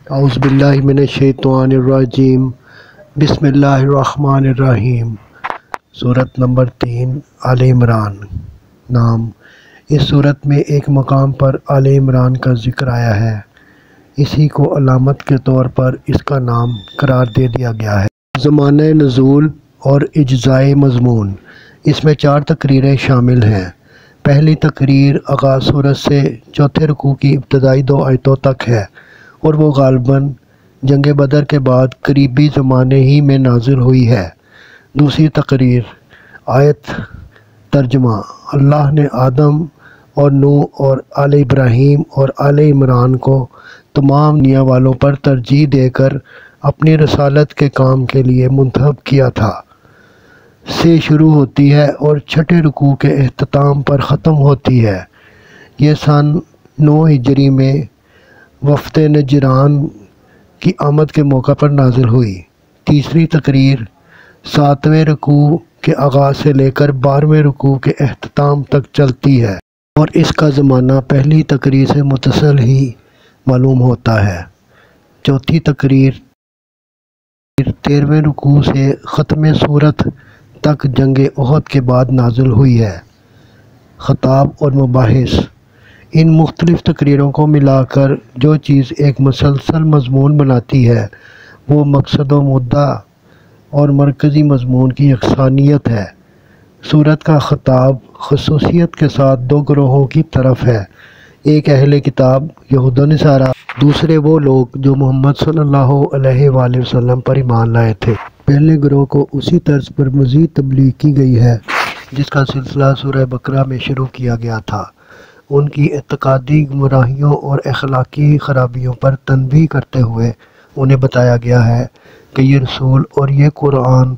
اعوذ باللہ من الشیطان الرجیم بسم اللہ الرحمن الرحیم۔ سورت نمبر 3 آل عمران۔ نام: اس سورت میں ایک مقام پر آل عمران کا ذکر آیا ہے، اسی کو علامت کے طور پر اس کا نام قرار دے دیا گیا ہے۔ زمانہ نزول اور اجزائے مضمون: اس میں 4 تقریریں شامل ہیں۔ پہلی تقریر آغاز سورت سے چوتھے رکوع کی ابتدائی 2 آیتوں تک ہے اور وہ غالباً جنگ بدر کے بعد قریبی زمانے ہی میں نازل ہوئی ہے۔ دوسری تقریر آیت ترجمہ: اللہ نے آدم اور نوح اور آل ابراہیم اور آل عمران کو تمام دنیا والوں پر ترجیح دے کر اپنی رسالت کے کام کے لیے منتخب کیا تھا سے شروع ہوتی ہے اور چھٹے رکوع کے اختتام پر ختم ہوتی ہے۔ یہ سن 9 ہجری میں وفد نجران کی آمد کے موقع پر نازل ہوئی۔ تیسری تقریر 7ویں رکوع کے آغاز سے لے کر 12ویں رکوع کے اختتام تک چلتی ہے اور اس کا زمانہ پہلی تقریر سے متصل ہی معلوم ہوتا ہے۔ چوتھی تقریر 13ویں رکوع سے ختم سورت تک جنگ احد کے بعد نازل ہوئی ہے۔ خطاب اور مباحث: ان مختلف تقریروں کو ملا کر جو چیز ایک مسلسل مضمون بناتی ہے وہ مقصد و مدعا اور مرکزی مضمون کی یکسانیت ہے۔ سورت کا خطاب خصوصیت کے ساتھ 2 گروہوں کی طرف ہے، ایک اہل کتاب یہود و نصارہ، دوسرے وہ لوگ جو محمد صلی اللہ علیہ وآلہ وسلم پر ایمان لائے تھے۔ پہلے گروہ کو اسی طرز پر مزید تبلیغ کی گئی ہے جس کا سلسلہ سورہ بقرہ میں شروع کیا گیا تھا۔ ان کی اعتقادی گمراہیوں اور اخلاقی خرابیوں پر تنبیہ کرتے ہوئے انہیں بتایا گیا ہے کہ یہ رسول اور یہ قرآن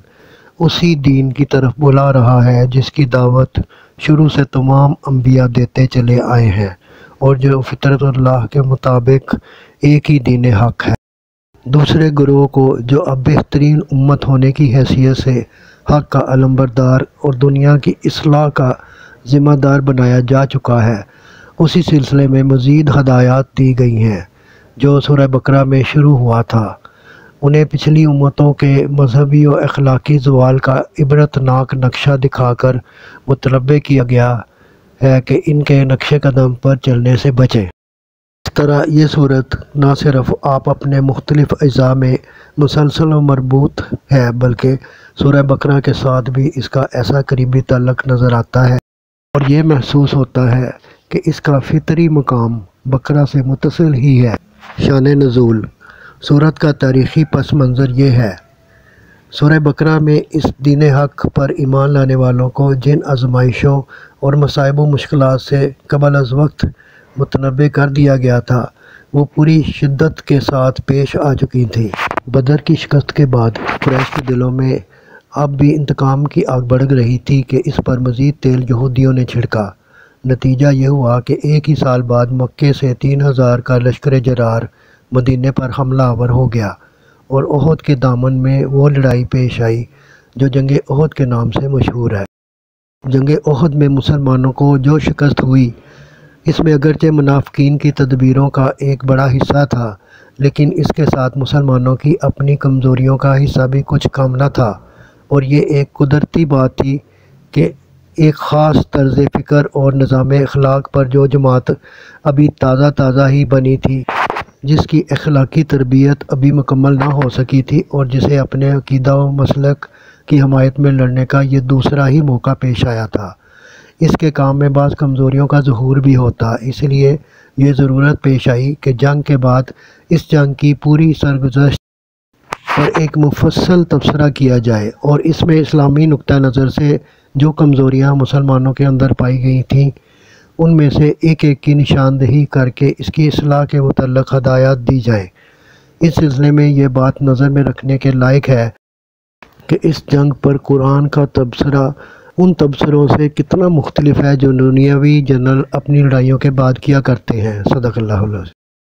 اسی دین کی طرف بلا رہا ہے جس کی دعوت شروع سے تمام انبیاء دیتے چلے آئے ہیں اور جو فطرت اللہ کے مطابق ایک ہی دین حق ہے۔ دوسرے گروہ کو جو اب بہترین امت ہونے کی حیثیت سے حق کا علمبردار اور دنیا کی اصلاح کا ذمہ دار بنایا جا چکا ہے، اسی سلسلے میں مزید ہدایات دی گئی ہیں جو سورہ بقرہ میں شروع ہوا تھا۔ انہیں پچھلی امتوں کے مذہبی و اخلاقی زوال کا عبرتناک نقشہ دکھا کر متنبہ کیا گیا ہے کہ ان کے نقش قدم پر چلنے سے بچیں۔ اس طرح یہ سورت نہ صرف آپ اپنے مختلف اجزاء میں مسلسل و مربوط ہے بلکہ سورہ بقرہ کے ساتھ بھی اس کا ایسا قریبی تعلق نظر آتا ہے اور یہ محسوس ہوتا ہے کہ اس کا فطری مقام بقرہ سے متصل ہی ہے۔ شان نزول: سورت کا تاریخی پس منظر یہ ہے۔ سورہ بقرہ میں اس دین حق پر ایمان لانے والوں کو جن آزمائشوں اور مصائب و مشکلات سے قبل از وقت متنبہ کر دیا گیا تھا وہ پوری شدت کے ساتھ پیش آ چکی تھیں۔ بدر کی شکست کے بعد قریش کے دلوں میں اب بھی انتقام کی آگ بھڑک رہی تھی کہ اس پر مزید تیل یہودیوں نے چھڑکا۔ نتیجہ یہ ہوا کہ ایک ہی سال بعد مکے سے 3000 کا لشکر جرار مدینے پر حملہ آور ہو گیا اور احد کے دامن میں وہ لڑائی پیش آئی جو جنگ احد کے نام سے مشہور ہے۔ جنگ احد میں مسلمانوں کو جو شکست ہوئی اس میں اگرچہ منافقین کی تدبیروں کا ایک بڑا حصہ تھا لیکن اس کے ساتھ مسلمانوں کی اپنی کمزوریوں کا حصہ بھی کچھ کم نہ تھا، اور یہ ایک قدرتی بات تھی کہ ایک خاص طرز فکر اور نظام اخلاق پر جو جماعت ابھی تازہ ہی بنی تھی، جس کی اخلاقی تربیت ابھی مکمل نہ ہو سکی تھی اور جسے اپنے عقیدہ و مسلک کی حمایت میں لڑنے کا یہ دوسرا ہی موقع پیش آیا تھا، اس کے کام میں بعض کمزوریوں کا ظہور بھی ہوتا۔ اس لیے یہ ضرورت پیش آئی کہ جنگ کے بعد اس جنگ کی پوری سرگزشت پر ایک مفصل تبصرہ کیا جائے اور اس میں اسلامی نقطہ نظر سے جو کمزوریاں مسلمانوں کے اندر پائی گئی تھیں ان میں سے ایک ایک کی نشاندہی کر کے اس کی اصلاح کے متعلق ہدایات دی جائیں۔ اس سلسلے میں یہ بات نظر میں رکھنے کے لائق ہے کہ اس جنگ پر قرآن کا تبصرہ ان تبصروں سے کتنا مختلف ہے جو دنیاوی جنرل اپنی لڑائیوں کے بعد کیا کرتے ہیں۔ صدق اللہ العظیم۔